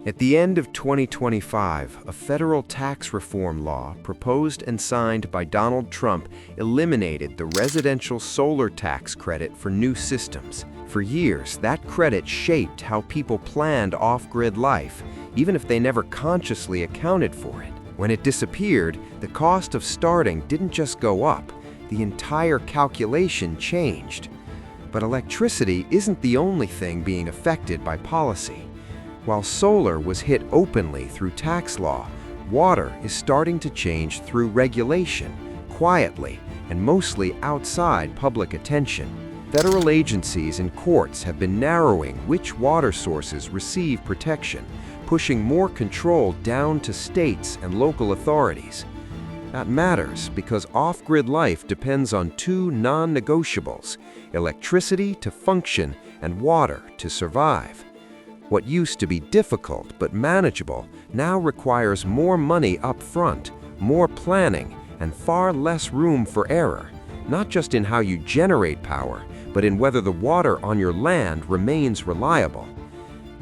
At the end of 2025, a federal tax reform law proposed and signed by Donald Trump eliminated the residential solar tax credit for new systems. For years, that credit shaped how people planned off-grid life, even if they never consciously accounted for it. When it disappeared, the cost of starting didn't just go up, the entire calculation changed. But electricity isn't the only thing being affected by policy. While solar was hit openly through tax law, water is starting to change through regulation, quietly, and mostly outside public attention. Federal agencies and courts have been narrowing which water sources receive protection, pushing more control down to states and local authorities. That matters because off-grid life depends on two non-negotiables: electricity to function and water to survive. What used to be difficult but manageable now requires more money up front, more planning, and far less room for error, not just in how you generate power, but in whether the water on your land remains reliable.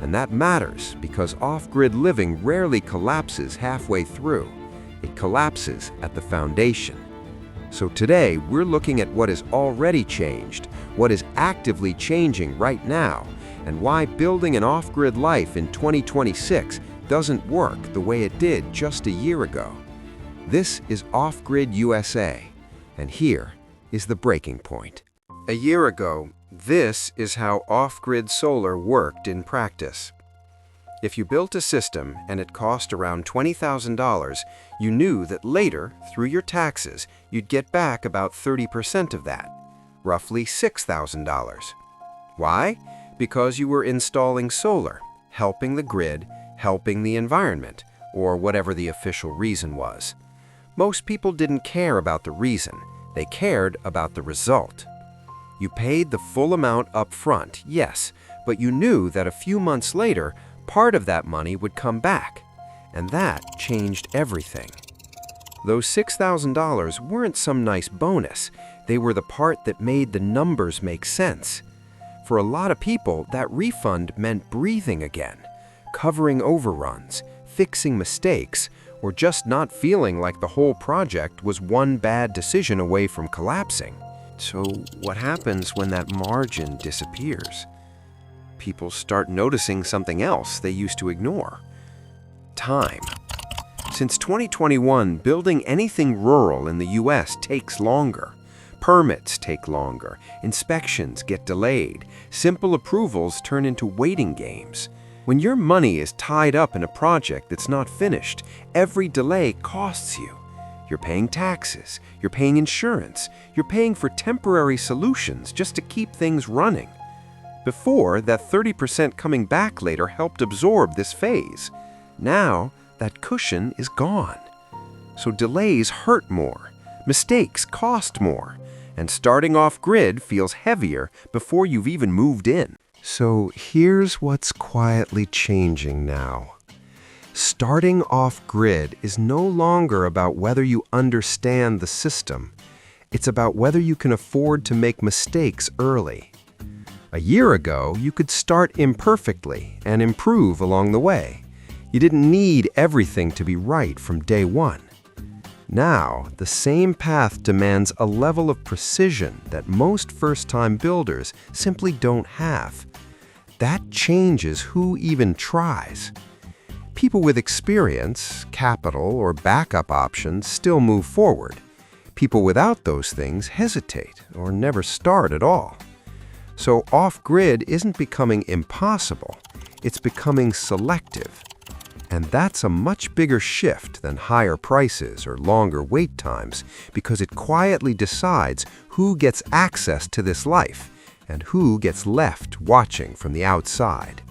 And that matters because off-grid living rarely collapses halfway through. It collapses at the foundation. So today, we're looking at what has already changed, what is actively changing right now, and why building an off-grid life in 2026 doesn't work the way it did just a year ago. This is Off-Grid USA, and here is the breaking point. A year ago, this is how off-grid solar worked in practice. If you built a system and it cost around $20,000, you knew that later, through your taxes, you'd get back about 30% of that, roughly $6,000. Why? Because you were installing solar, helping the grid, helping the environment, or whatever the official reason was. Most people didn't care about the reason, they cared about the result. You paid the full amount up front, yes, but you knew that a few months later, part of that money would come back, and that changed everything. Those $6,000 weren't some nice bonus, they were the part that made the numbers make sense. For a lot of people, that refund meant breathing again, covering overruns, fixing mistakes, or just not feeling like the whole project was one bad decision away from collapsing. So what happens when that margin disappears? People start noticing something else they used to ignore: time. Since 2021, building anything rural in the US takes longer. Permits take longer, inspections get delayed, simple approvals turn into waiting games. When your money is tied up in a project that's not finished, every delay costs you. You're paying taxes, you're paying insurance, you're paying for temporary solutions just to keep things running. Before, that 30% coming back later helped absorb this phase. Now, that cushion is gone. So delays hurt more, mistakes cost more, and starting off-grid feels heavier before you've even moved in. So here's what's quietly changing now. Starting off-grid is no longer about whether you understand the system. It's about whether you can afford to make mistakes early. A year ago, you could start imperfectly and improve along the way. You didn't need everything to be right from day one. Now, the same path demands a level of precision that most first-time builders simply don't have. That changes who even tries. People with experience, capital, or backup options still move forward. People without those things hesitate or never start at all. So off-grid isn't becoming impossible, it's becoming selective. And that's a much bigger shift than higher prices or longer wait times, because it quietly decides who gets access to this life and who gets left watching from the outside.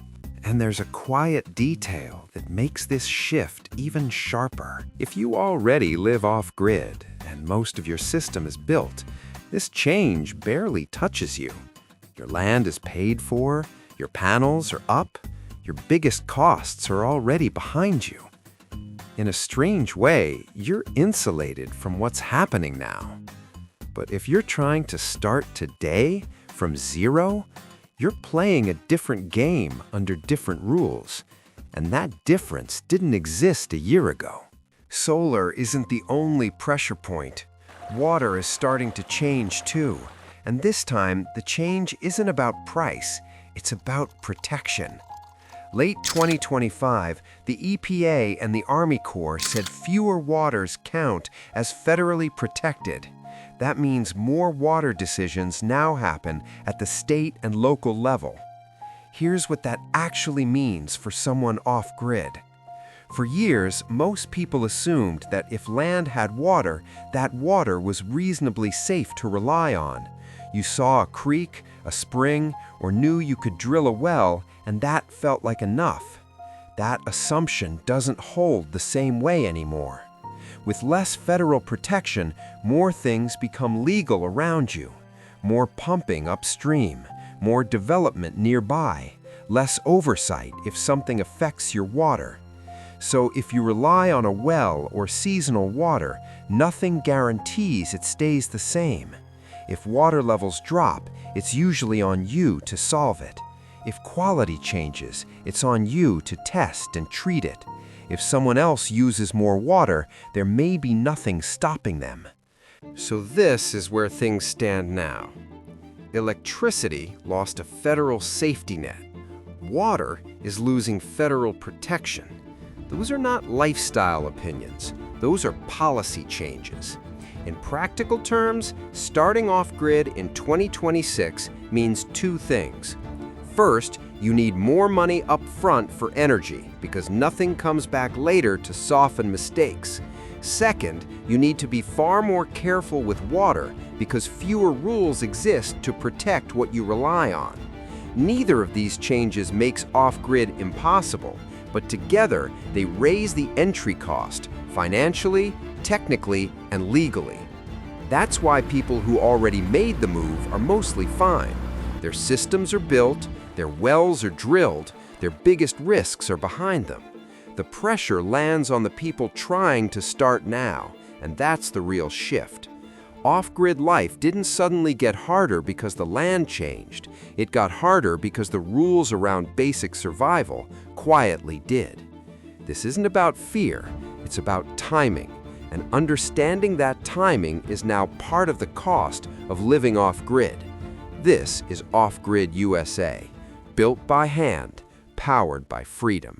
And there's a quiet detail that makes this shift even sharper. If you already live off-grid and most of your system is built, this change barely touches you. Your land is paid for, your panels are up, your biggest costs are already behind you. In a strange way, you're insulated from what's happening now. But if you're trying to start today from zero, you're playing a different game under different rules. And that difference didn't exist a year ago. Solar isn't the only pressure point. Water is starting to change too. And this time, the change isn't about price, it's about protection. Late 2025, the EPA and the Army Corps said fewer waters count as federally protected. That means more water decisions now happen at the state and local level. Here's what that actually means for someone off-grid. For years, most people assumed that if land had water, that water was reasonably safe to rely on. You saw a creek, a spring, or knew you could drill a well, and that felt like enough. That assumption doesn't hold the same way anymore. With less federal protection, more things become legal around you. More pumping upstream, more development nearby, less oversight if something affects your water. So if you rely on a well or seasonal water, nothing guarantees it stays the same. If water levels drop, it's usually on you to solve it. If quality changes, it's on you to test and treat it. If someone else uses more water, there may be nothing stopping them. So this is where things stand now. Electricity lost a federal safety net. Water is losing federal protection. Those are not lifestyle opinions. Those are policy changes. In practical terms, starting off-grid in 2026 means two things. First, you need more money up front for energy because nothing comes back later to soften mistakes. Second, you need to be far more careful with water because fewer rules exist to protect what you rely on. Neither of these changes makes off-grid impossible, but together they raise the entry cost financially, technically, and legally. That's why people who already made the move are mostly fine. Their systems are built, their wells are drilled, their biggest risks are behind them. The pressure lands on the people trying to start now, and that's the real shift. Off-grid life didn't suddenly get harder because the land changed. It got harder because the rules around basic survival quietly did. This isn't about fear, it's about timing. And understanding that timing is now part of the cost of living off-grid. This is Off-Grid USA, built by hand, powered by freedom.